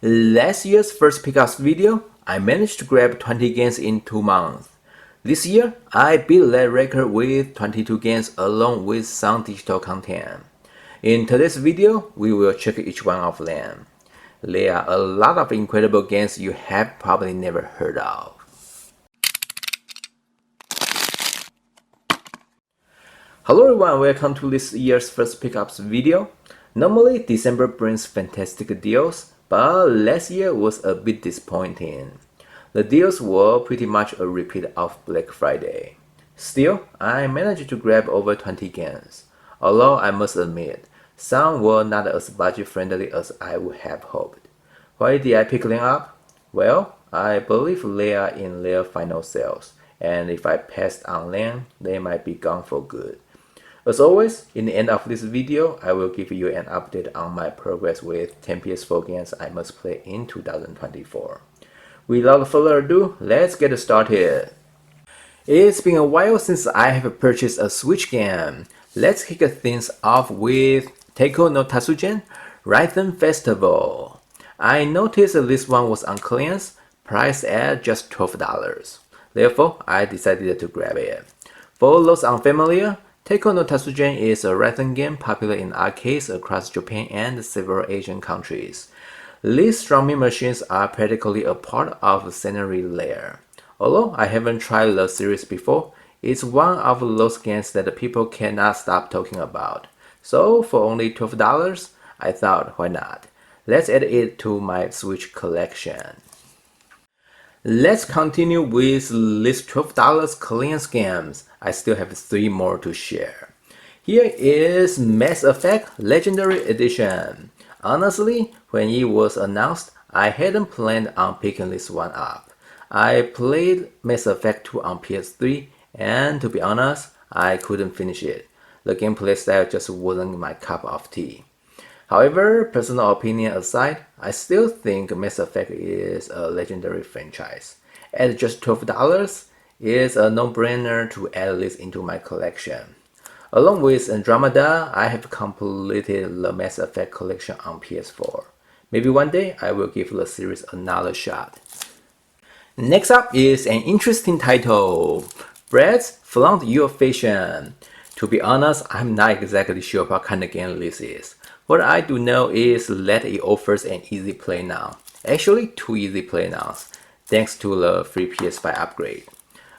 Last year's first pickups video, I managed to grab 20 games in 2 months. This year, I beat that record with 22 games along with some digital content. In today's video, we will check each one of them. There are a lot of incredible games you have probably never heard of. Hello everyone, welcome to this year's first pickups video. Normally, December brings fantastic deals, but last year was a bit disappointing. The deals were pretty much a repeat of Black Friday. Still, I managed to grab over 20 games, although I must admit, some were not as budget friendly as I would have hoped. Why did I pick them up? Well, I believe they are in their final sales, and if I passed on them, they might be gone for good. As always, in the end of this video, I will give you an update on my progress with 10 PS4 games I must play in 2024. Without further ado, let's get started. It's been a while since I have purchased a Switch game. Let's kick things off with Teiko no Tatsugen Rhythm Festival. I noticed this one was on clearance, priced at just $12. Therefore, I decided to grab it. For those unfamiliar, Teiko no Tatsugen is a rhythm game popular in arcades across Japan and several Asian countries. These strumming machines are practically a part of the scenery layer. Although I haven't tried the series before, it's one of those games that people cannot stop talking about. So for only $12, I thought, why not? Let's add it to my Switch collection. Let's continue with these $12 clearance games. I still have 3 more to share. Here is Mass Effect Legendary Edition. Honestly, when it was announced, I hadn't planned on picking this one up. I played Mass Effect 2 on PS3, and to be honest, I couldn't finish it. The gameplay style just wasn't my cup of tea. However, personal opinion aside, I still think Mass Effect is a legendary franchise. At just $12, it's a no-brainer to add this into my collection. Along with Andromeda, I have completed the Mass Effect collection on PS4. Maybe one day I will give the series another shot. Next up is an interesting title, Brad's Flaunt Your Fashion. To be honest, I'm not exactly sure what kind of game this is. What I do know is that it offers an easy play now. Actually, 2 easy play nows, thanks to the free PS5 upgrade.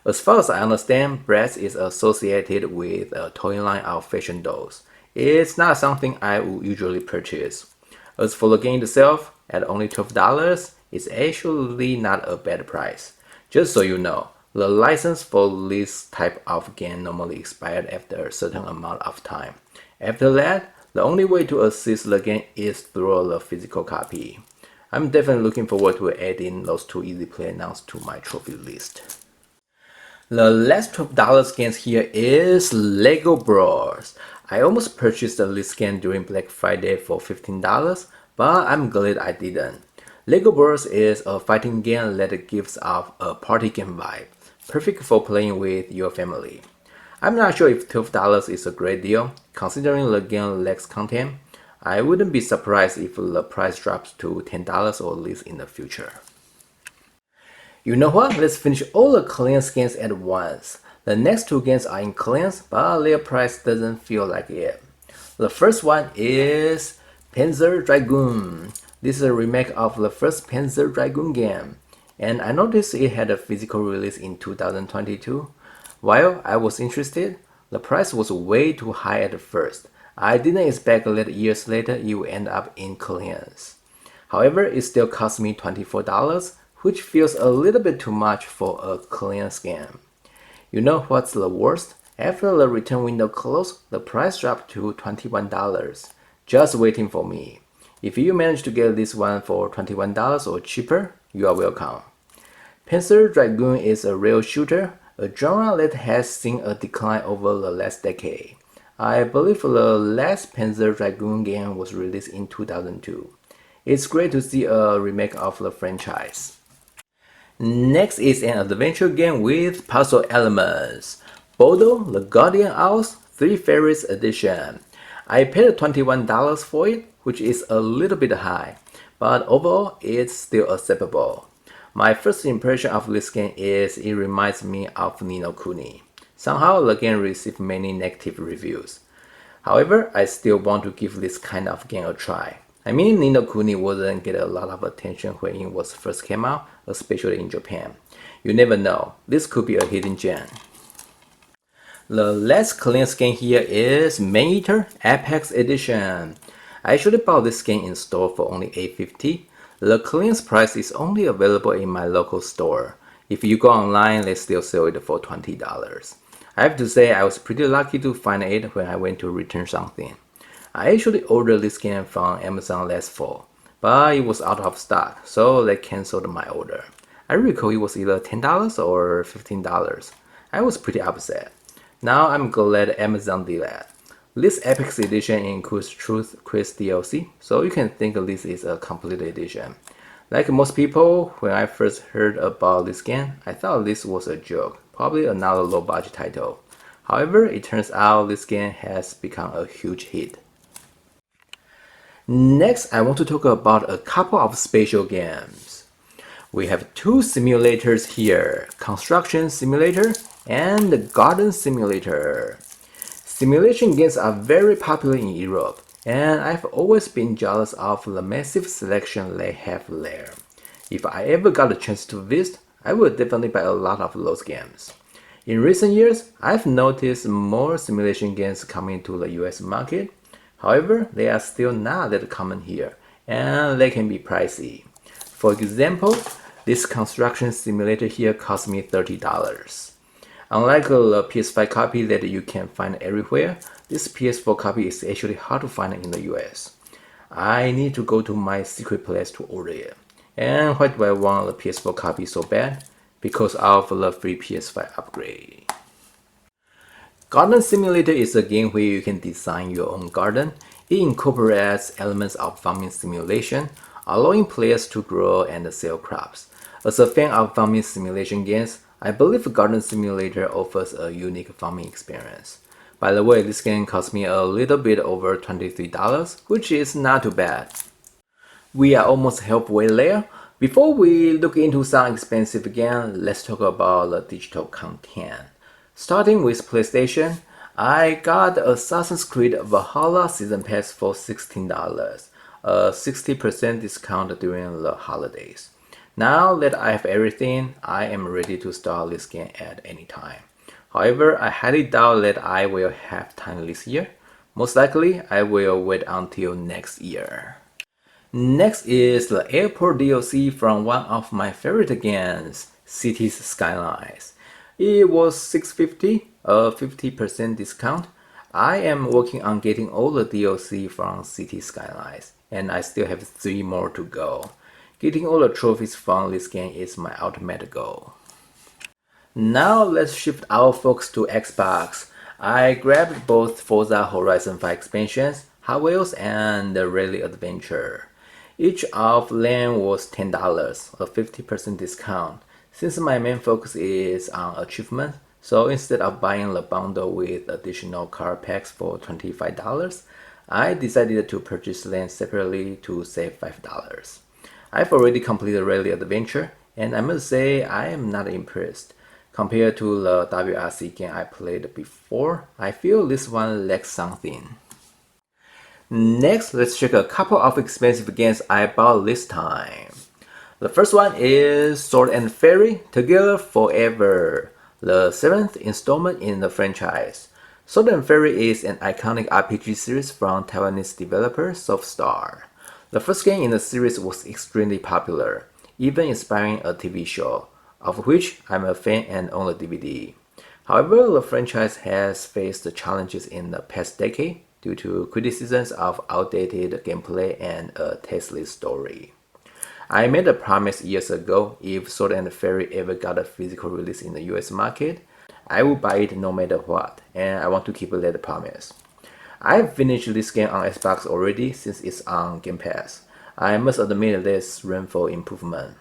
As far as I understand, Bratz is associated with a toy line of fashion dolls. It's not something I would usually purchase. As for the game itself, at only $12, it's actually not a bad price. Just so you know, the license for this type of game normally expired after a certain amount of time. After that, the only way to assist the game is through the physical copy. I'm definitely looking forward to adding those 2 easy play nows to my trophy list. The last $12 games here is Lego Bros. I almost purchased this game during Black Friday for $15, but I'm glad I didn't. Lego Bros is a fighting game that gives off a party game vibe, perfect for playing with your family. I'm not sure if $12 is a great deal, considering the game lacks content. I wouldn't be surprised if the price drops to $10 or less in the future. You know what? Let's finish all the clearance games at once. The next 2 games are in clearance, but their price doesn't feel like it. The first one is Panzer Dragoon. This is a remake of the first Panzer Dragoon game, and I noticed it had a physical release in 2022. While I was interested, the price was way too high at first. I didn't expect that years later it would end up in clearance. However, it still cost me $24, which feels a little bit too much for a clearance game. You know what's the worst? After the return window closed, the price dropped to $21, just waiting for me. If you manage to get this one for $21 or cheaper, you are welcome. Panzer Dragoon is a rail shooter, a genre that has seen a decline over the last decade. I believe the last Panzer Dragoon game was released in 2002. It's great to see a remake of the franchise. Next is an adventure game with puzzle elements, Bodo the Guardian Owls 3 Fairies Edition. I paid $21 for it, which is a little bit high, but overall it's still acceptable. My first impression of this game is it reminds me of Ni no Kuni. Somehow the game received many negative reviews. However, I still want to give this kind of game a try. I mean, Ni no Kuni wouldn't get a lot of attention when it was first came out, especially in Japan. You never know, this could be a hidden gem. The last clearance game here is Man-Eater Apex Edition. I actually bought this game in store for only $8.50. The clearance price is only available in my local store. If you go online, they still sell it for $20. I have to say I was pretty lucky to find it when I went to return something. I actually ordered this game from Amazon last fall, but it was out of stock, so they cancelled my order. I recall it was either $10 or $15. I was pretty upset. Now I'm glad Amazon did that. This Apex Edition includes Truth Quest DLC, so you can think this is a complete edition. Like most people, when I first heard about this game, I thought this was a joke, probably another low budget title. However, it turns out this game has become a huge hit. Next, I want to talk about a couple of special games. We have two simulators here, Construction Simulator and the Garden Simulator. Simulation games are very popular in Europe, and I've always been jealous of the massive selection they have there. If I ever got a chance to visit, I would definitely buy a lot of those games. In recent years, I've noticed more simulation games coming to the US market. However, they are still not that common here, and they can be pricey. For example, this construction simulator here cost me $30. Unlike the PS5 copy that you can find everywhere, this PS4 copy is actually hard to find in the US. I need to go to my secret place to order it. And why do I want the PS4 copy so bad? Because of the free PS5 upgrade. Garden Simulator is a game where you can design your own garden. It incorporates elements of farming simulation, allowing players to grow and sell crops. As a fan of farming simulation games, I believe Garden Simulator offers a unique farming experience. By the way, this game cost me a little bit over $23, which is not too bad. We are almost halfway there. Before we look into some expensive games, let's talk about the digital content. Starting with PlayStation, I got Assassin's Creed Valhalla Season Pass for $16, a 60% discount during the holidays. Now that I have everything, I am ready to start this game at any time. However, I highly doubt that I will have time this year. Most likely, I will wait until next year. Next is the airport DLC from one of my favorite games, Cities Skylines. It was $6.50, a 50% discount. I am working on getting all the DLC from Cities Skylines, and I still have 3 more to go. Getting all the trophies from this game is my ultimate goal. Now let's shift our focus to Xbox. I grabbed both Forza Horizon 5 expansions, Hot Wheels, and the Rally Adventure. Each of them was $10, a 50% discount. Since my main focus is on achievement, so instead of buying the bundle with additional car packs for $25, I decided to purchase them separately to save $5. I've already completed Rally Adventure, and I must say I am not impressed. Compared to the WRC game I played before, I feel this one lacks something. Next, let's check a couple of expensive games I bought this time. The first one is Sword and Fairy Together Forever, the 7th installment in the franchise. Sword and Fairy is an iconic RPG series from Taiwanese developer Softstar. The first game in the series was extremely popular, even inspiring a TV show, of which I'm a fan and own the DVD. However, the franchise has faced challenges in the past decade due to criticisms of outdated gameplay and a tasteless story. I made a promise years ago if Sword and Fairy ever got a physical release in the US market, I would buy it no matter what, and I want to keep that promise. I've finished this game on Xbox already since it's on Game Pass. I must admit there's room for improvement.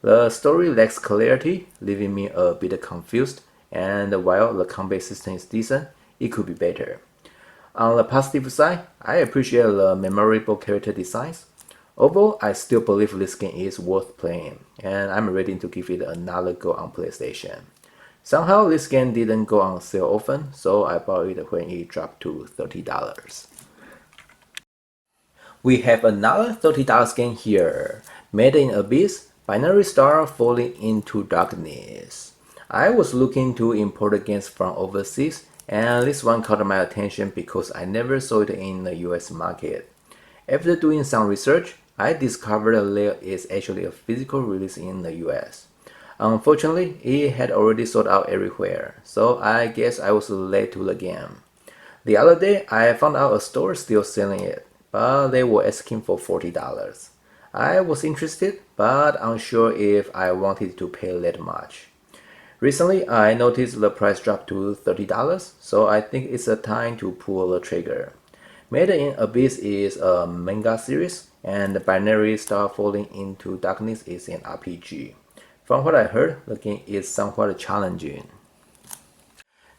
The story lacks clarity, leaving me a bit confused, and while the combat system is decent, it could be better. On the positive side, I appreciate the memorable character designs. Overall, I still believe this game is worth playing, and I'm ready to give it another go on PlayStation. Somehow this game didn't go on sale often, so I bought it when it dropped to $30. We have another $30 game here, Made in Abyss, Binary Star Falling into Darkness. I was looking to import games from overseas, and this one caught my attention because I never saw it in the US market. After doing some research, I discovered there is actually a physical release in the US. Unfortunately, it had already sold out everywhere, so I guess I was late to the game. The other day, I found out a store still selling it, but they were asking for $40. I was interested, but unsure if I wanted to pay that much. Recently, I noticed the price dropped to $30, so I think it's a time to pull the trigger. Made in Abyss is a manga series, and Binary Star Falling into Darkness is an RPG. From what I heard, the game is somewhat challenging.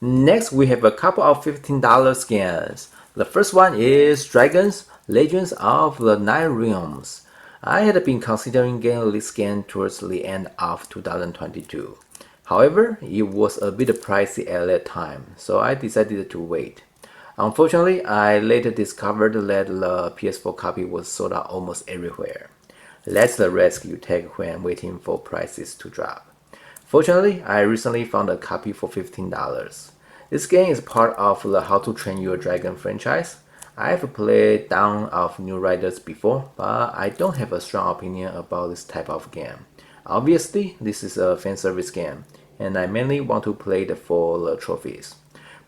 Next, we have a couple of $15 games. The first one is Dragons Legends of the Nine Realms. I had been considering getting this game towards the end of 2022. However, it was a bit pricey at that time, so I decided to wait. Unfortunately, I later discovered that the PS4 copy was sold out almost everywhere. That's the risk you take when waiting for prices to drop. Fortunately, I recently found a copy for $15. This game is part of the How to Train Your Dragon franchise. I've played Dawn of New Riders before, but I don't have a strong opinion about this type of game. Obviously, this is a fan service game, and I mainly want to play it for the trophies.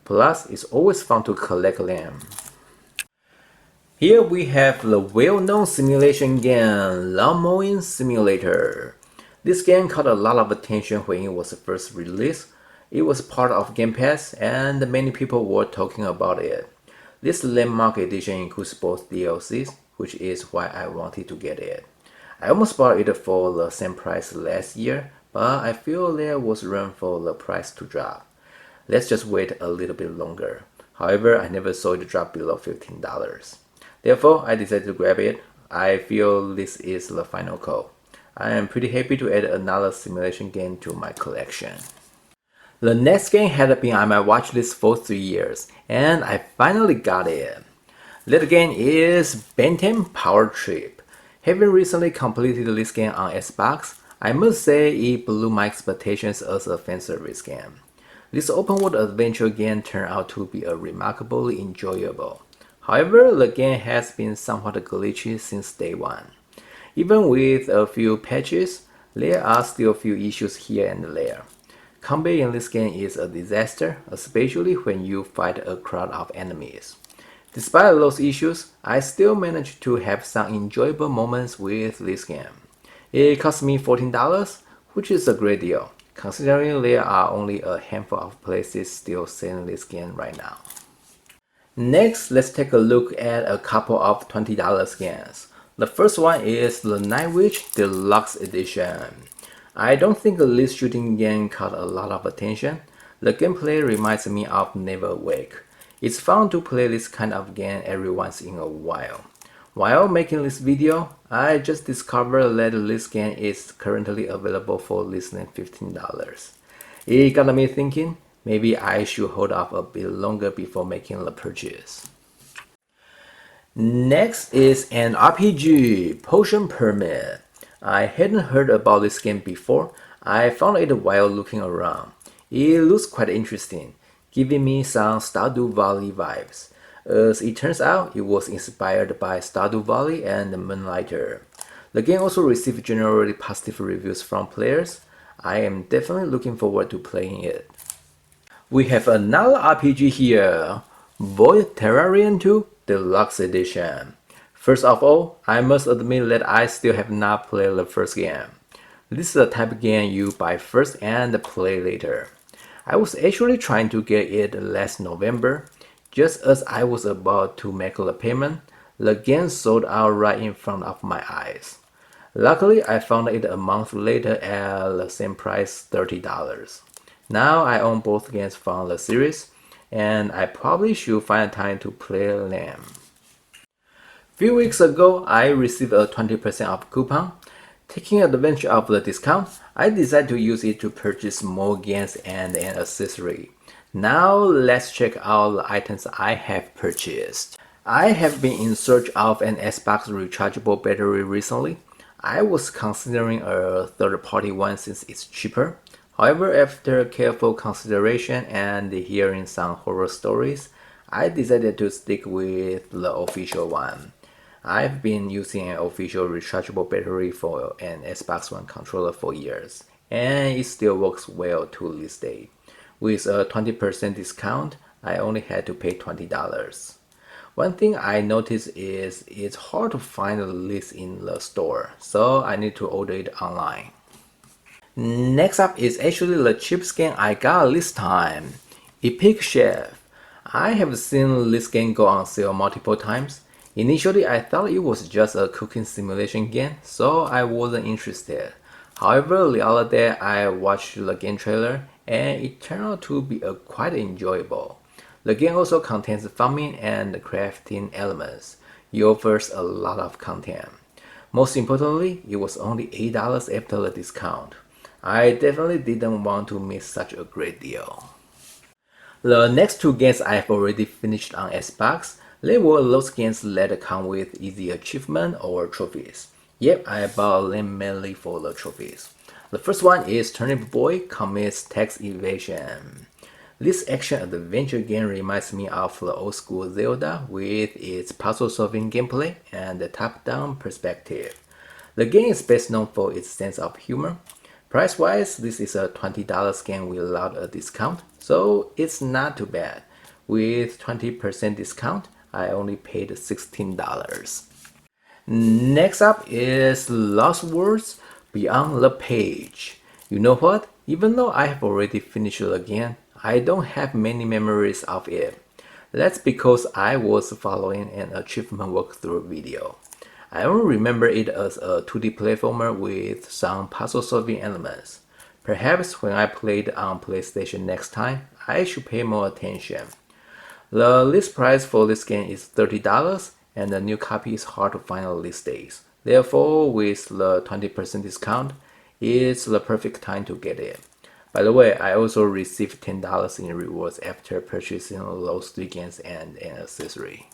Plus, it's always fun to collect them. Here we have the well-known simulation game, Lawn Mowing Simulator. This game caught a lot of attention when it was first released. It was part of Game Pass, and many people were talking about it. This landmark edition includes both DLCs, which is why I wanted to get it. I almost bought it for the same price last year, but I feel there was room for the price to drop. Let's just wait a little bit longer. However, I never saw it drop below $15. Therefore, I decided to grab it. I feel this is the final call. I am pretty happy to add another simulation game to my collection. The next game had been on my watch list for 3 years, and I finally got it. That game is Bantam Power Trip. Having recently completed this game on Xbox, I must say it blew my expectations as a fan service game. This open world adventure game turned out to be remarkably enjoyable. However, the game has been somewhat glitchy since day one. Even with a few patches, there are still a few issues here and there. Combat in this game is a disaster, especially when you fight a crowd of enemies. Despite those issues, I still managed to have some enjoyable moments with this game. It cost me $14, which is a great deal, considering there are only a handful of places still selling this game right now. Next, let's take a look at a couple of $20 games. The first one is the Night Witch Deluxe Edition. I don't think this shooting game caught a lot of attention. The gameplay reminds me of Never Awake. It's fun to play this kind of game every once in a while. While making this video, I just discovered that this game is currently available for less than $15. It got me thinking, maybe I should hold off a bit longer before making the purchase. Next is an RPG, Potion Permit. I hadn't heard about this game before. I found it while looking around. It looks quite interesting, giving me some Stardew Valley vibes. As it turns out, it was inspired by Stardew Valley and Moonlighter. The game also received generally positive reviews from players. I am definitely looking forward to playing it. We have another RPG here, Void Terrarian 2 Deluxe Edition. First of all, I must admit that I still have not played the first game. This is the type of game you buy first and play later. I was actually trying to get it last November. Just as I was about to make the payment, the game sold out right in front of my eyes. Luckily, I found it a month later at the same price, $30. Now I own both games from the series, and I probably should find time to play them. Few weeks ago, I received a 20% off coupon. Taking advantage of the discount, I decided to use it to purchase more games and an accessory. Now let's check out the items I have purchased. I have been in search of an Xbox rechargeable battery recently. I was considering a third-party one since it's cheaper. However, after careful consideration and hearing some horror stories, I decided to stick with the official one. I've been using an official rechargeable battery for an Xbox One controller for years, and it still works well to this day. With a 20% discount, I only had to pay $20. One thing I noticed is it's hard to find the list in the store, so I need to order it online. Next up is actually the cheap skin I got this time, Epic Chef. I have seen this game go on sale multiple times. Initially, I thought it was just a cooking simulation game, so I wasn't interested. However, the other day I watched the game trailer and it turned out to be quite enjoyable. The game also contains farming and crafting elements. It offers a lot of content. Most importantly, it was only $8 after the discount. I definitely didn't want to miss such a great deal. The next two games I have already finished on Xbox. They were those games that come with easy achievement or trophies. Yep, I bought them mainly for the trophies. The first one is Turnip Boy Commits Tax Evasion. This action-adventure game reminds me of the old-school Zelda with its puzzle-solving gameplay and the top-down perspective. The game is best known for its sense of humor. Price-wise, this is a $20 game without a discount, so it's not too bad. With 20% discount, I only paid $16. Next up is Lost Words Beyond the Page. You know what? Even though I have already finished the game, I don't have many memories of it. That's because I was following an achievement walkthrough video. I only remember it as a 2D platformer with some puzzle-solving elements. Perhaps when I play it on PlayStation next time, I should pay more attention. The list price for this game is $30, and the new copy is hard to find these days. Therefore, with the 20% discount, it's the perfect time to get it. By the way, I also received $10 in rewards after purchasing those 3 games and an accessory.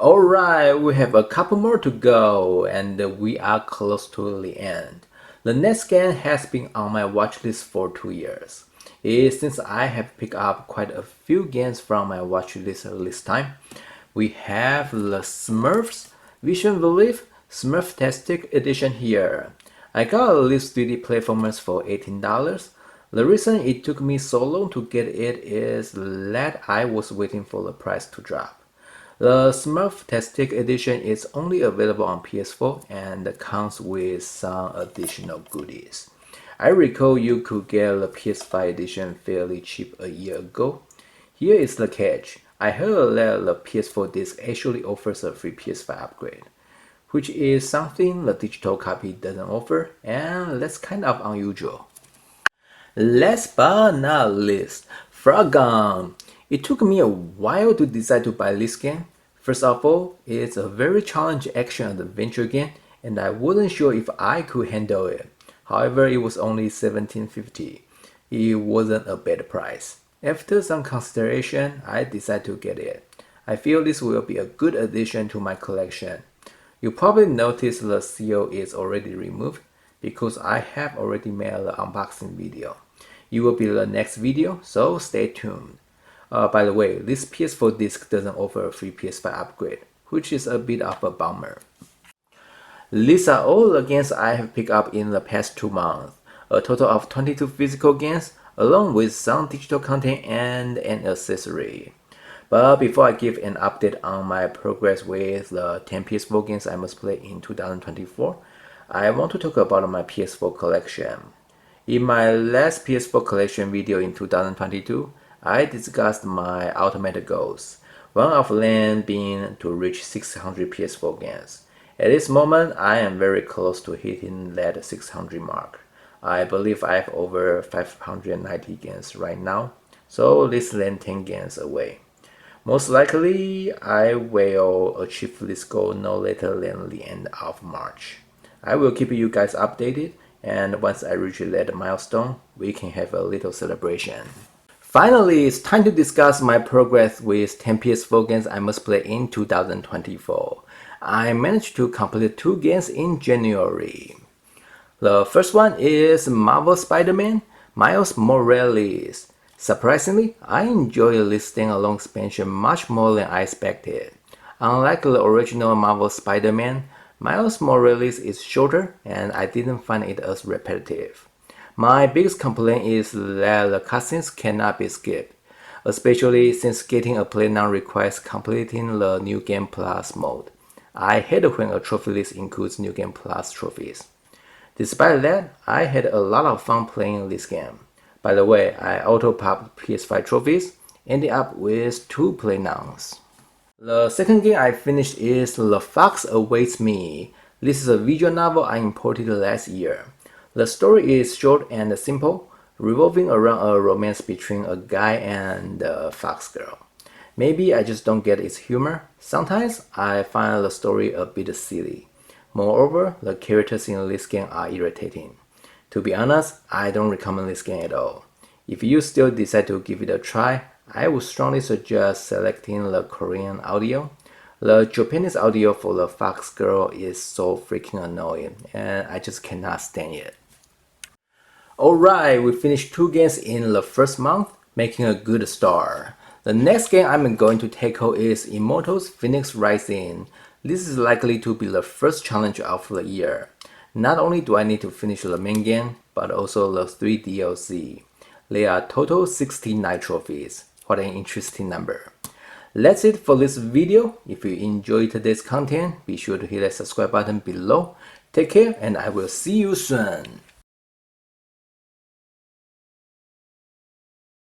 Alright, we have a couple more to go, and we are close to the end. The next game has been on my watch list for 2 years. Since I have picked up quite a few games from my watch list this time, we have the Smurfs Vision Belief Smurftastic Edition here. I got these 3D platformers for $18. The reason it took me so long to get it is that I was waiting for the price to drop. The Smurftastic Edition is only available on PS4 and comes with some additional goodies. I recall you could get the PS5 edition fairly cheap a year ago. Here is the catch. I heard that the PS4 disc actually offers a free PS5 upgrade, which is something the digital copy doesn't offer, and that's kind of unusual. Last but not least, Froggun. It took me a while to decide to buy this game. First of all, it's a very challenging action-adventure game, and I wasn't sure if I could handle it. However, it was only $17.50. It wasn't a bad price. After some consideration, I decided to get it. I feel this will be a good addition to my collection. You probably noticed the seal is already removed because I have already made the unboxing video. It will be the next video, so stay tuned. By the way, this PS4 disc doesn't offer a free PS5 upgrade, which is a bit of a bummer. These are all the games I have picked up in the past 2 months, a total of 22 physical games, along with some digital content and an accessory. But before I give an update on my progress with the 10 PS4 games I must play in 2024, I want to talk about my PS4 collection. In my last PS4 collection video in 2022, I discussed my ultimate goals, one of them being to reach 600 PS4 games. At this moment, I am very close to hitting that 600 mark. I believe I have over 590 games right now, so less than 10 games away. Most likely, I will achieve this goal no later than the end of March. I will keep you guys updated, and once I reach that milestone, we can have a little celebration. Finally, it's time to discuss my progress with 10 PS4 games I must play in 2024. I managed to complete 2 games in January. The first one is Marvel Spider-Man Miles Morales. Surprisingly, I enjoyed this standalone expansion much more than I expected. Unlike the original Marvel Spider-Man, Miles Morales is shorter and I didn't find it as repetitive. My biggest complaint is that the cutscenes cannot be skipped, especially since getting a platinum requires completing the New Game Plus mode. I hate when a trophy list includes New Game Plus trophies. Despite that, I had a lot of fun playing this game. By the way, I auto-popped PS5 trophies, ending up with 2 platinums. The second game I finished is The Fox Awaits Me. This is a visual novel I imported last year. The story is short and simple, revolving around a romance between a guy and a fox girl. Maybe I just don't get its humor. Sometimes I find the story a bit silly. Moreover, the characters in this game are irritating. To be honest, I don't recommend this game at all. If you still decide to give it a try, I would strongly suggest selecting the Korean audio. The Japanese audio for the fox girl is so freaking annoying, and I just cannot stand it. Alright, we finished 2 games in the first month, making a good start. The next game I'm going to tackle is Immortals Phoenix Rising. This is likely to be the first challenge of the year. Not only do I need to finish the main game, but also the 3 DLC. There are total 69 trophies. What an interesting number. That's it for this video. If you enjoyed today's content, be sure to hit that subscribe button below. Take care and I will see you soon.